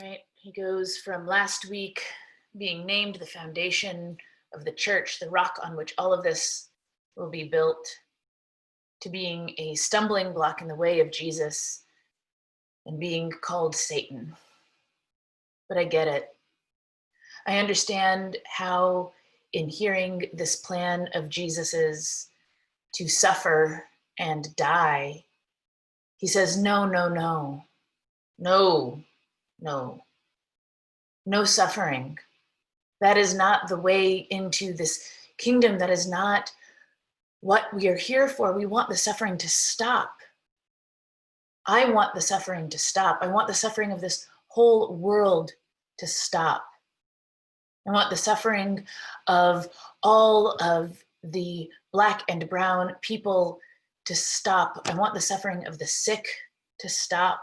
right? He goes from last week being named the foundation of the church, the rock on which all of this will be built, to being a stumbling block in the way of Jesus and being called Satan. But I get it. I understand how, in hearing this plan of Jesus's to suffer and die, he says, no, no, no, no, no, no suffering. That is not the way into this kingdom. That is not what we are here for. We want the suffering to stop. I want the suffering to stop. I want the suffering of this whole world to stop. I want the suffering of all of the Black and brown people to stop. I want the suffering of the sick to stop.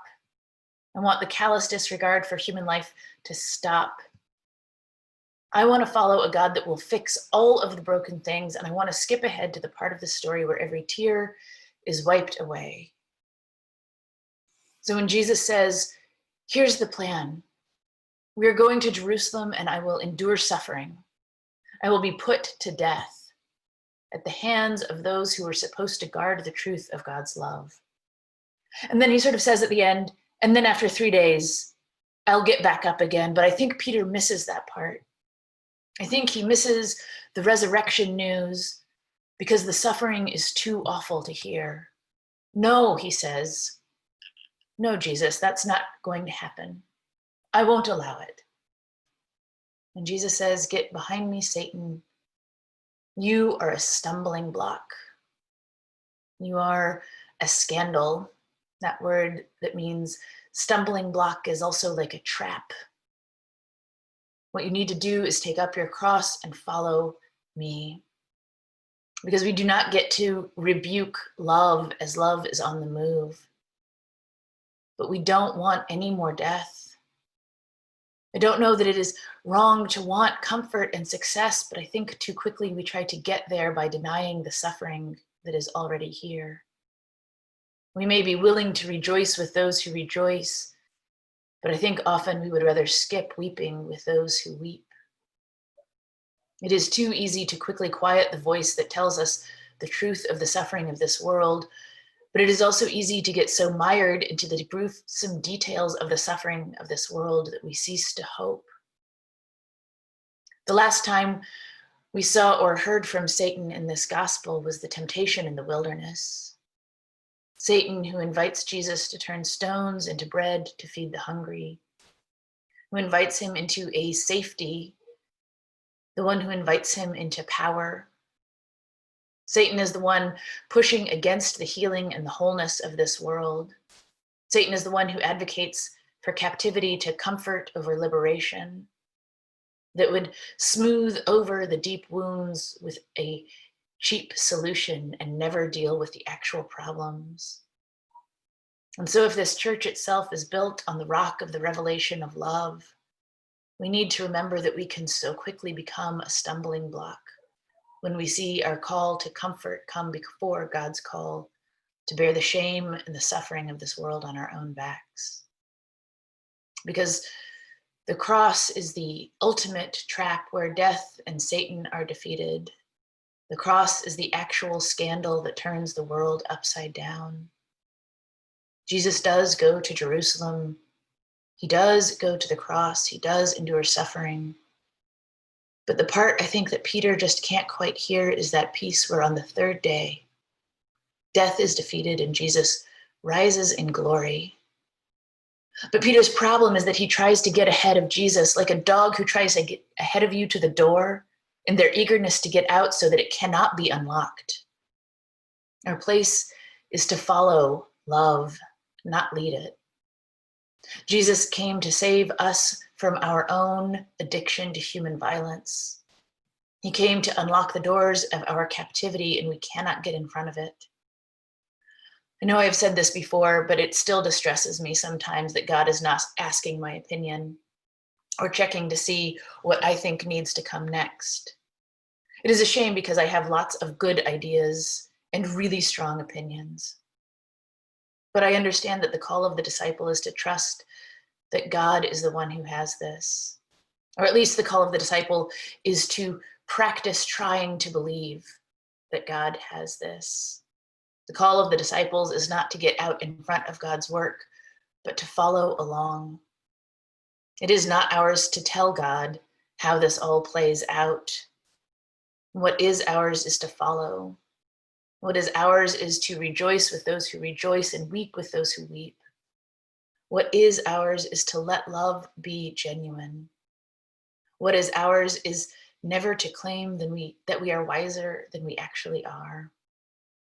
I want the callous disregard for human life to stop. I want to follow a God that will fix all of the broken things, and I want to skip ahead to the part of the story where every tear is wiped away. So when Jesus says, here's the plan. We are going to Jerusalem and I will endure suffering. I will be put to death at the hands of those who are supposed to guard the truth of God's love. And then he sort of says at the end, and then after 3 days, I'll get back up again. But I think Peter misses that part. I think he misses the resurrection news because the suffering is too awful to hear. No, he says, no, Jesus, that's not going to happen. I won't allow it. And Jesus says, get behind me, Satan. You are a stumbling block. You are a scandal. That word that means stumbling block is also like a trap. What you need to do is take up your cross and follow me. Because we do not get to rebuke love as love is on the move. But we don't want any more death. I don't know that it is wrong to want comfort and success, but I think too quickly we try to get there by denying the suffering that is already here. We may be willing to rejoice with those who rejoice, but I think often we would rather skip weeping with those who weep. It is too easy to quickly quiet the voice that tells us the truth of the suffering of this world, but it is also easy to get so mired into the gruesome details of the suffering of this world that we cease to hope. The last time we saw or heard from Satan in this gospel was the temptation in the wilderness. Satan, who invites Jesus to turn stones into bread to feed the hungry, who invites him into a safety, the one who invites him into power. Satan is the one pushing against the healing and the wholeness of this world. Satan is the one who advocates for captivity to comfort over liberation, that would smooth over the deep wounds with a cheap solution and never deal with the actual problems. And so if this church itself is built on the rock of the revelation of love, we need to remember that we can so quickly become a stumbling block when we see our call to comfort come before God's call to bear the shame and the suffering of this world on our own backs. Because the cross is the ultimate trap where death and Satan are defeated. The cross is the actual scandal that turns the world upside down. Jesus does go to Jerusalem. He does go to the cross. He does endure suffering. But the part I think that Peter just can't quite hear is that piece where on the third day, death is defeated and Jesus rises in glory. But Peter's problem is that he tries to get ahead of Jesus, like a dog who tries to get ahead of you to the door in their eagerness to get out so that it cannot be unlocked. Our place is to follow love, not lead it. Jesus came to save us from our own addiction to human violence. He came to unlock the doors of our captivity, and we cannot get in front of it. I know I've said this before, but it still distresses me sometimes that God is not asking my opinion or checking to see what I think needs to come next. It is a shame because I have lots of good ideas and really strong opinions. But I understand that the call of the disciple is to trust that God is the one who has this. Or at least the call of the disciple is to practice trying to believe that God has this. The call of the disciples is not to get out in front of God's work, but to follow along. It is not ours to tell God how this all plays out. What is ours is to follow. What is ours is to rejoice with those who rejoice and weep with those who weep. What is ours is to let love be genuine. What is ours is never to claim that we are wiser than we actually are.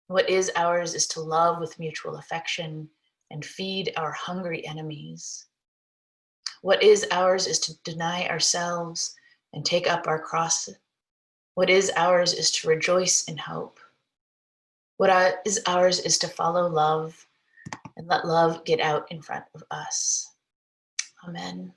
What is ours is to love with mutual affection and feed our hungry enemies. What is ours is to deny ourselves and take up our cross. What is ours is to rejoice in hope. What is ours is to follow love and let love get out in front of us. Amen.